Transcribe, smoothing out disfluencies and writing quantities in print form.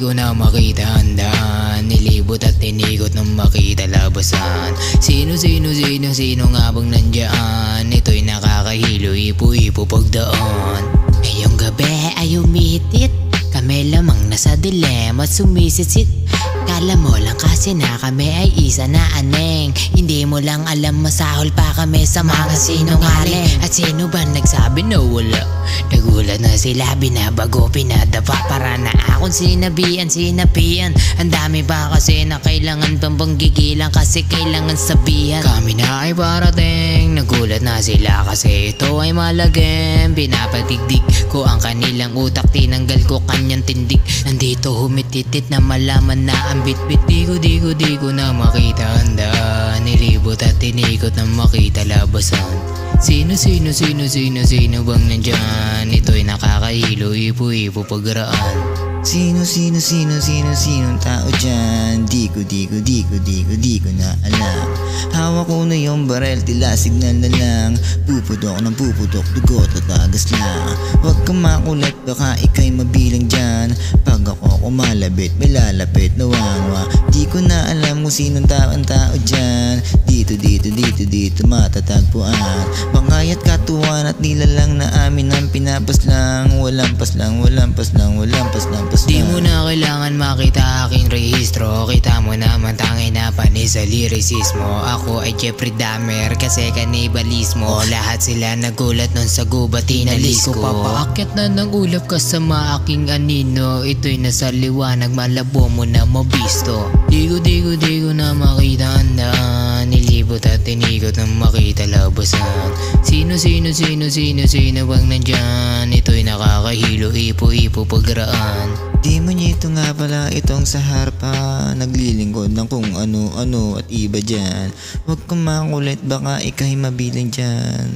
ko na makita ang daan. Nilibot at tinikot nang makita labasan. Sino nga bang nandiyan? Ito'y nakakahilo, ipo-ipo pagdaan. Ngayong gabi ay umitit, kami lamang nasa dilema at sumisitsit. Kala mo lang kasi na kami ay isa na aneng. Hindi mo lang alam masahol pa kami sa mga sinungaling. At sino ba nagsabi na wala? Nagulat na sila, binabago, pinadapa para na akong sinapian. Ang dami pa kasi na kailangan pang gigilan kasi kailangan sabihan. Kami na ay parating, nagulat na sila kasi ito ay malagim. Pinapatigdig ko ang kanilang utak, tinanggal ko kanyang tindig. Nandito humititit na malaman na ang bitbit. Di ko na makita ang daan. Nilibot at tinikot na makita labasan. Sino bang nandyan? Ito'y nakakahilo, ipo-ipo pagraan. Sinong tao dyan? Di ko na alam. Hawak ko na yung barel, tila signal na lang. Puputok, dugot at agas lang. Huwag kang makulit, baka ika'y mabilang dyan. Pag ako kumalabit, may lalapit na wangwa. Di ko na alam kung sinong tao dyan. Dito matatagpuan. Bangayat katuwan at nilalang na amin ang pinapaslang. Walang paslang. Di mo na kailangan makita aking rehistro. Kita mo naman tangay na panis sa lirisismo. Ako ay Jeffrey Dahmer kasi kanibalismo. Lahat sila nagulat nun sa gubat tinalis ko. Papaakyat na ng ulap kasama aking anino. Ito'y nasa liwanag, malabo mo na mabisto. Di ko na makita ang daan. Nilibot at tinikot nang makita labasan. Sino bang nandyan? Ito'y nakakahilo, ipo-ipo pagraan. Di mo nito nga pala itong sa harpa. Naglilingkod ng kung ano at iba dyan. Huwag kang makulit, baka ika'y mabilang dyan.